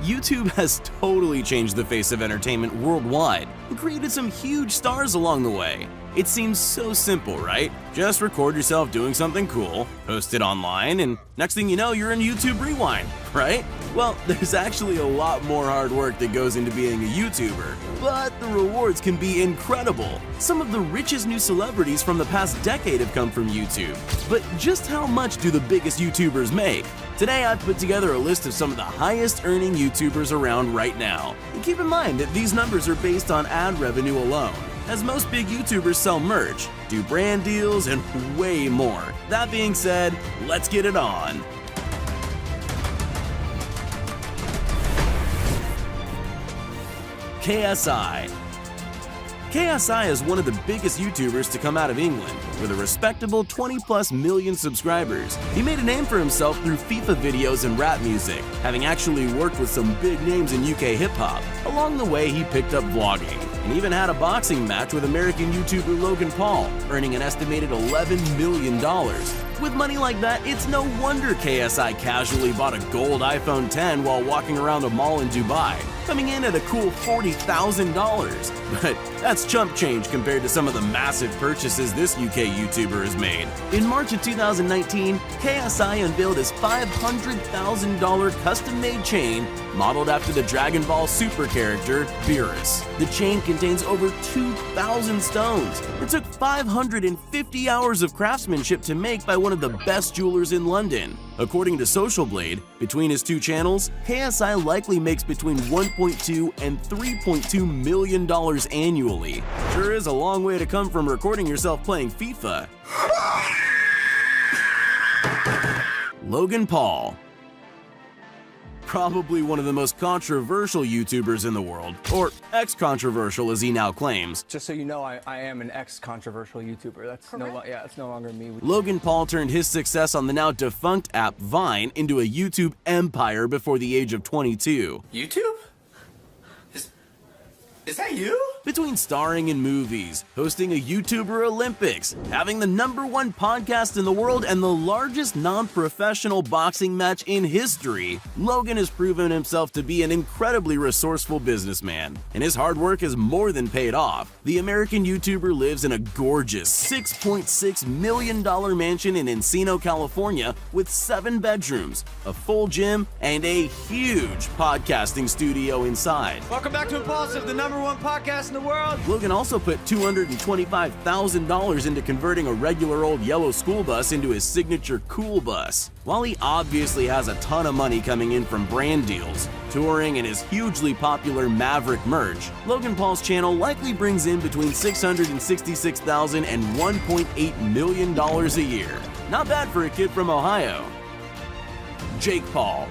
YouTube has totally changed the face of entertainment worldwide and created some huge stars along the way. It seems so simple, right? Just record yourself doing something cool, post it online, and next thing you know, you're in YouTube Rewind, right? Well, there's actually a lot more hard work that goes into being a YouTuber, but the rewards can be incredible. Some of the richest new celebrities from the past decade have come from YouTube. But just how much do the biggest YouTubers make? Today I've put together a list of some of the highest earning YouTubers around right now. And keep in mind that these numbers are based on ad revenue alone, as most big YouTubers sell merch, do brand deals, and way more. That being said, let's get it on. KSI. KSI is one of the biggest YouTubers to come out of England, with a respectable 20+ million subscribers. He made a name for himself through FIFA videos and rap music, having actually worked with some big names in UK hip-hop. Along the way, he picked up vlogging, and even had a boxing match with American YouTuber Logan Paul, earning an estimated $11 million. With money like that, it's no wonder KSI casually bought a gold iPhone X while walking around a mall in Dubai, coming in at a cool $40,000. But that's chump change compared to some of the massive purchases this UK YouTuber has made. In March of 2019, KSI unveiled his $500,000 custom-made chain modeled after the Dragon Ball Super character, Beerus. The chain contains over 2,000 stones. It took 550 hours of craftsmanship to make by one of the best jewelers in London. According to Social Blade, between his two channels, KSI likely makes between $1.2 and $3.2 million annually. Sure is a long way to come from recording yourself playing FIFA. Logan Paul. Probably one of the most controversial YouTubers in the world, or ex-controversial as he now claims. Just so you know, I am an ex-controversial YouTuber. That's no longer me. Logan Paul turned his success on the now defunct app Vine into a YouTube empire before the age of 22. YouTube? Is that you? Between starring in movies, hosting a YouTuber Olympics, having the #1 podcast in the world, and the largest non-professional boxing match in history, Logan has proven himself to be an incredibly resourceful businessman, and his hard work has more than paid off. The American YouTuber lives in a gorgeous $6.6 million mansion in Encino, California, with 7 bedrooms, a full gym, and a huge podcasting studio inside. Welcome back to Impulsive, the #1 podcast in the world. Logan also put $225,000 into converting a regular old yellow school bus into his signature cool bus. While he obviously has a ton of money coming in from brand deals, touring, and his hugely popular Maverick merch, Logan Paul's channel likely brings in between $666,000 and $1.8 million a year. Not bad for a kid from Ohio. Jake Paul.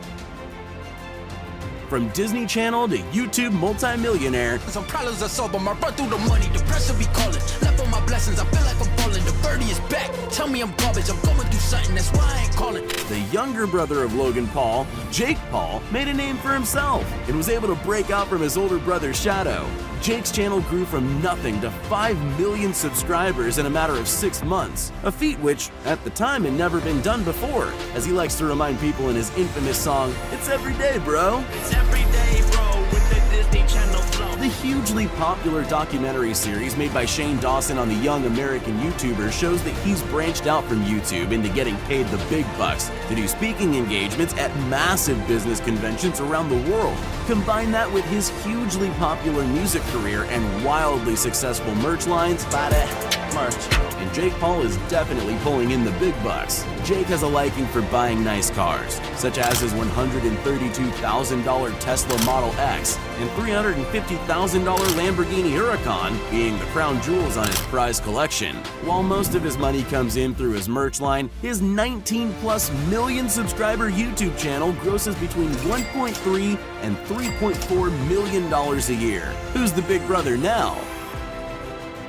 From Disney Channel to YouTube multi-millionaire, some problems are solved, but I run through the money, the pressure be calling. Left on my blessings, I feel like I'm falling. The birdie is back, tell me I'm garbage, I'm going through something, that's why I ain't calling. The younger brother of Logan Paul, Jake Paul, made a name for himself and was able to break out from his older brother's shadow. Jake's channel grew from nothing to 5 million subscribers in a matter of 6 months, a feat which, at the time, had never been done before, as he likes to remind people in his infamous song, "It's every day, bro." It's every day, bro, with the Disney Channel flow. The hugely popular documentary series made by Shane Dawson on the young American YouTuber shows that he's branched out from YouTube into getting paid the big bucks to do speaking engagements at massive business conventions around the world. Combine that with his hugely popular music career and wildly successful merch lines, buy that merch, and Jake Paul is definitely pulling in the big bucks. Jake has a liking for buying nice cars, such as his $132,000 Tesla Model X and $350,000 Lamborghini Huracan being the crown jewels on his prize collection. While most of his money comes in through his merch line, his 19+ million subscriber YouTube channel grosses between $1.3 and $3.4 million a year. Who's the big brother now?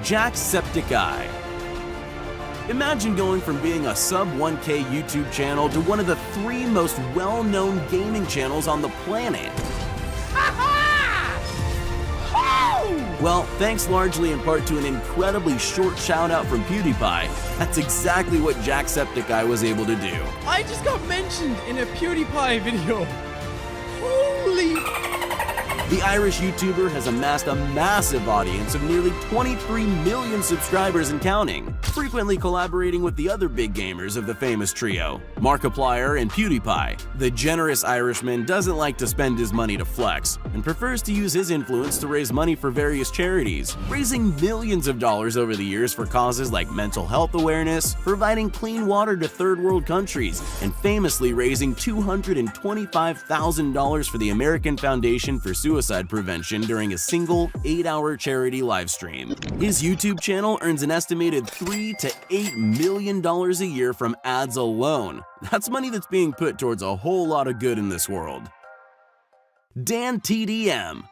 Jacksepticeye. Imagine going from being a sub 1K YouTube channel to one of the 3 most well-known gaming channels on the planet. Well, thanks largely in part to an incredibly short shout out from PewDiePie, that's exactly what Jacksepticeye was able to do. I just got mentioned in a PewDiePie video. Holy The Irish YouTuber has amassed a massive audience of nearly 23 million subscribers and counting, frequently collaborating with the other big gamers of the famous trio, Markiplier and PewDiePie. The generous Irishman doesn't like to spend his money to flex, and prefers to use his influence to raise money for various charities, raising millions of dollars over the years for causes like mental health awareness, providing clean water to third world countries, and famously raising $225,000 for the American Foundation for Suicide Prevention during a single 8-hour charity livestream. His YouTube channel earns an estimated $3 to $8 million a year from ads alone. That's money that's being put towards a whole lot of good in this world. Dan TDM.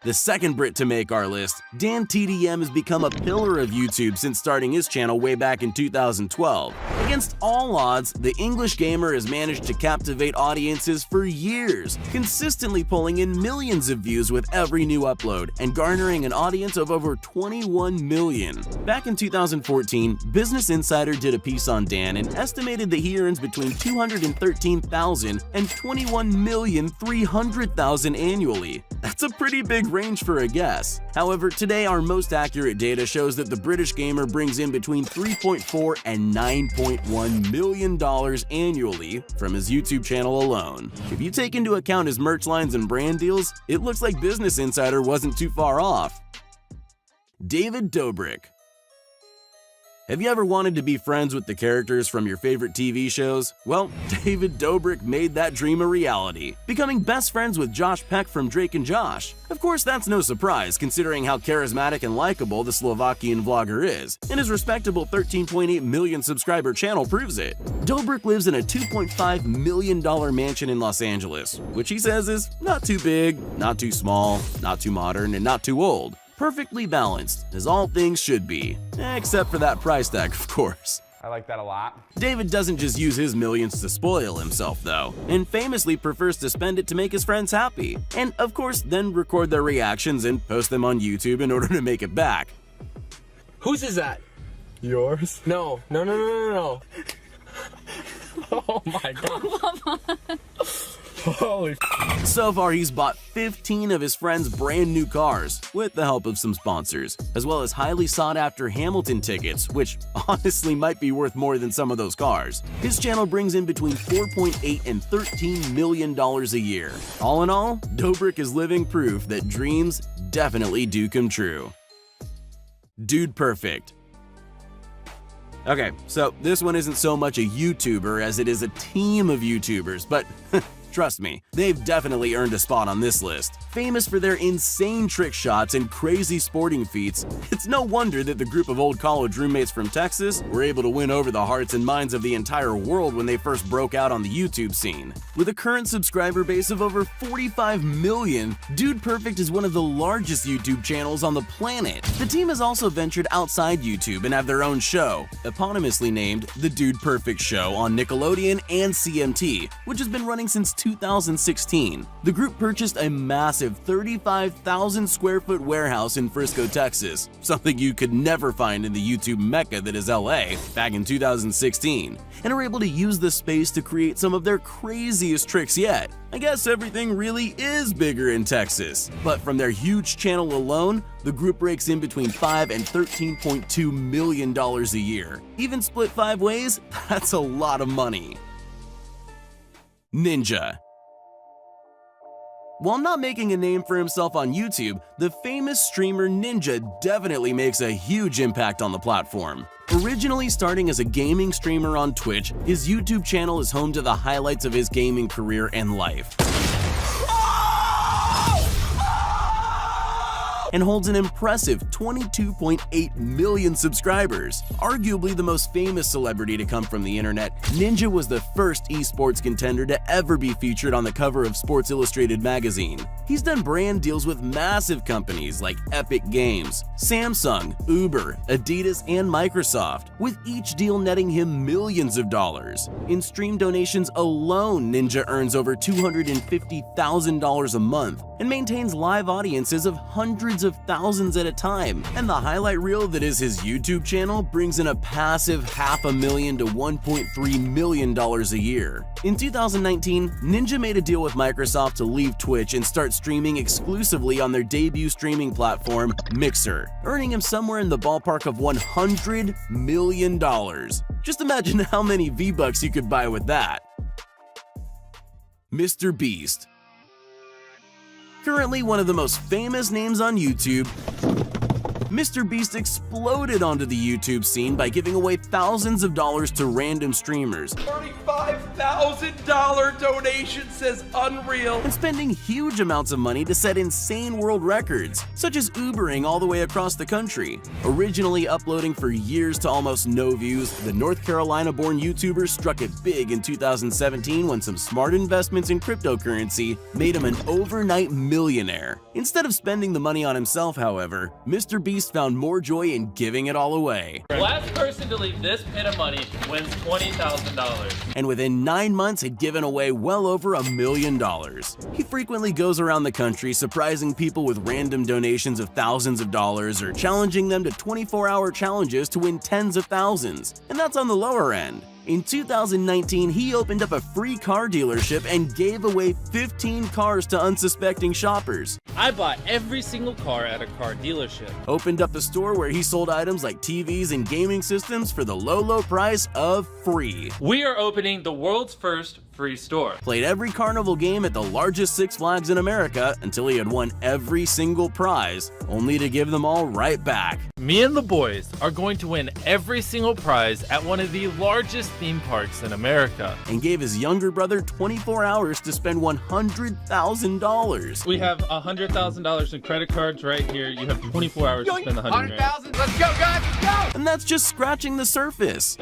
The second Brit to make our list, Dan TDM has become a pillar of YouTube since starting his channel way back in 2012. Against all odds, the English gamer has managed to captivate audiences for years, consistently pulling in millions of views with every new upload and garnering an audience of over 21 million. Back in 2014, Business Insider did a piece on Dan and estimated that he earns between $213,000 and $21,300,000 annually. That's a pretty big range for a guess. However, today our most accurate data shows that the British gamer brings in between $3.4 and $9.1 million annually from his YouTube channel alone. If you take into account his merch lines and brand deals, it looks like Business Insider wasn't too far off. David Dobrik. Have you ever wanted to be friends with the characters from your favorite TV shows? Well, David Dobrik made that dream a reality, becoming best friends with Josh Peck from Drake and Josh. Of course, that's no surprise, considering how charismatic and likable the Slovakian vlogger is, and his respectable 13.8 million subscriber channel proves it. Dobrik lives in a $2.5 million mansion in Los Angeles, which he says is not too big, not too small, not too modern, and not too old. Perfectly balanced, as all things should be. Except for that price tag, of course. I like that a lot. David doesn't just use his millions to spoil himself, though, and famously prefers to spend it to make his friends happy. And, of course, then record their reactions and post them on YouTube in order to make it back. Whose is that? Yours? No. Oh my god. Holy So far, he's bought 15 of his friends' brand new cars, with the help of some sponsors, as well as highly sought-after Hamilton tickets, which honestly might be worth more than some of those cars. His channel brings in between $4.8 and $13 million a year. All in all, Dobrik is living proof that dreams definitely do come true. Dude Perfect. Okay, so this one isn't so much a YouTuber as it is a team of YouTubers, but trust me, they've definitely earned a spot on this list. Famous for their insane trick shots and crazy sporting feats, it's no wonder that the group of old college roommates from Texas were able to win over the hearts and minds of the entire world when they first broke out on the YouTube scene. With a current subscriber base of over 45 million, Dude Perfect is one of the largest YouTube channels on the planet. The team has also ventured outside YouTube and have their own show, eponymously named The Dude Perfect Show on Nickelodeon and CMT, which has been running since 2016. The group purchased a massive 35,000 square foot warehouse in Frisco, Texas, something you could never find in the YouTube mecca that is LA, back in 2016, and are able to use the space to create some of their craziest tricks yet. I guess everything really is bigger in Texas. But from their huge channel alone, the group rakes in between $5 and $13.2 million a year. Even split 5 ways, that's a lot of money. Ninja. While not making a name for himself on YouTube, the famous streamer Ninja definitely makes a huge impact on the platform. Originally starting as a gaming streamer on Twitch, his YouTube channel is home to the highlights of his gaming career and life, and holds an impressive 22.8 million subscribers. Arguably the most famous celebrity to come from the internet, Ninja was the first esports contender to ever be featured on the cover of Sports Illustrated magazine. He's done brand deals with massive companies like Epic Games, Samsung, Uber, Adidas, and Microsoft, with each deal netting him millions of dollars. In stream donations alone, Ninja earns over $250,000 a month and maintains live audiences of hundreds of thousands at a time, and the highlight reel that is his YouTube channel brings in a passive $500,000 to $1.3 million a year. In 2019, Ninja made a deal with Microsoft to leave Twitch and start streaming exclusively on their debut streaming platform, Mixer, earning him somewhere in the ballpark of $100 million. Just imagine how many V-Bucks you could buy with that. Mr. Beast. Currently one of the most famous names on YouTube, Mr. Beast exploded onto the YouTube scene by giving away thousands of dollars to random streamers. $35,000 donation says unreal. And spending huge amounts of money to set insane world records, such as Ubering all the way across the country. Originally uploading for years to almost no views, the North Carolina-born YouTuber struck it big in 2017 when some smart investments in cryptocurrency made him an overnight millionaire. Instead of spending the money on himself, however, Mr. Beast found more joy in giving it all away. Last person to leave this pit of money wins $20,000. And within 9 months had given away well over $1 million. He frequently goes around the country surprising people with random donations of thousands of dollars or challenging them to 24-hour challenges to win tens of thousands, and that's on the lower end. In 2019, he opened up a free car dealership and gave away 15 cars to unsuspecting shoppers. I bought every single car at a car dealership. Opened up a store where he sold items like TVs and gaming systems for the low price of free. We are opening the world's first free store. Played every carnival game at the largest Six Flags in America until he had won every single prize, only to give them all right back. Me and the boys are going to win every single prize at one of the largest theme parks in America. And gave his younger brother 24 hours to spend $100,000. We have $100,000 in credit cards right here. You have 24 hours to spend the $100,000. Let's go, guys, let's go! And that's just scratching the surface.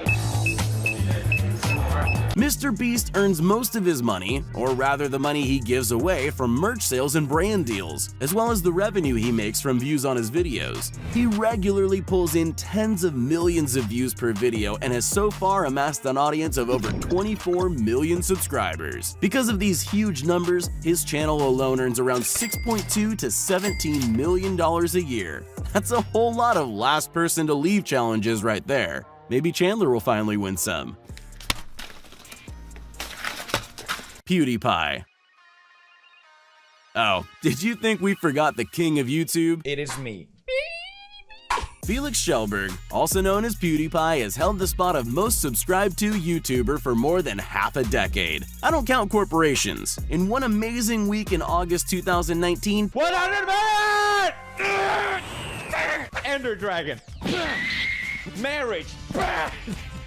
Mr. Beast earns most of his money, or rather the money he gives away, from merch sales and brand deals, as well as the revenue he makes from views on his videos. He regularly pulls in tens of millions of views per video and has so far amassed an audience of over 24 million subscribers. Because of these huge numbers, his channel alone earns around $6.2 to $17 million a year. That's a whole lot of last person to leave challenges right there. Maybe Chandler will finally win some. PewDiePie. Oh, did you think we forgot the king of YouTube? It is me. Felix Schellberg, also known as PewDiePie, has held the spot of most subscribed to YouTuber for more than half a decade. I don't count corporations. In one amazing week in August 2019, 100 million! Ender Dragon. Marriage.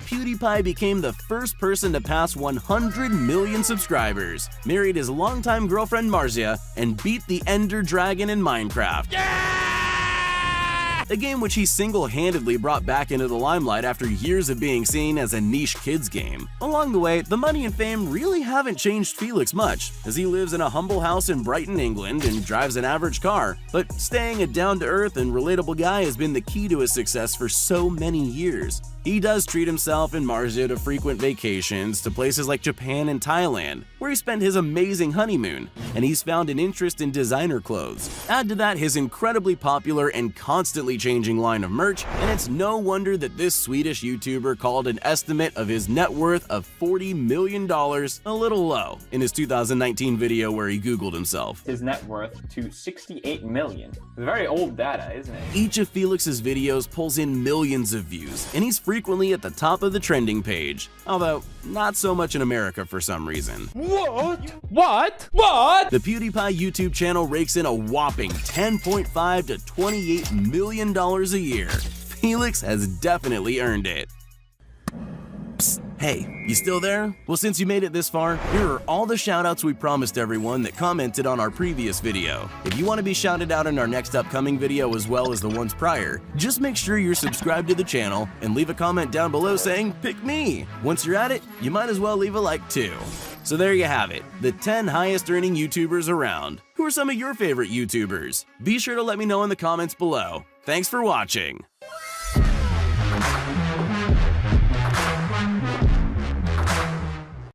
PewDiePie became the first person to pass 100 million subscribers, married his longtime girlfriend Marzia, and beat the Ender Dragon in Minecraft. A game which he single-handedly brought back into the limelight after years of being seen as a niche kids game. Along the way, the money and fame really haven't changed Felix much, as he lives in a humble house in Brighton, England, and drives an average car. But staying a down-to-earth and relatable guy has been the key to his success for so many years. He does treat himself and Marzia to frequent vacations to places like Japan and Thailand, where he spent his amazing honeymoon, and he's found an interest in designer clothes. Add to that his incredibly popular and constantly changing line of merch, and it's no wonder that this Swedish YouTuber called an estimate of his net worth of $40 million a little low in his 2019 video where he Googled himself. His net worth to 68 million. It's very old data, isn't it? Each of Felix's videos pulls in millions of views, and he's frequently at the top of the trending page, although not so much in America for some reason. What? The PewDiePie YouTube channel rakes in a whopping $10.5 to $28 million a year. Felix has definitely earned it. Psst, hey, you still there? Well, since you made it this far, here are all the shoutouts we promised everyone that commented on our previous video. If you want to be shouted out in our next upcoming video as well as the ones prior, just make sure you're subscribed to the channel and leave a comment down below saying, "Pick me." Once you're at it, you might as well leave a like too. So there you have it, the 10 highest earning YouTubers around. Who are some of your favorite YouTubers? Be sure to let me know in the comments below. Thanks for watching.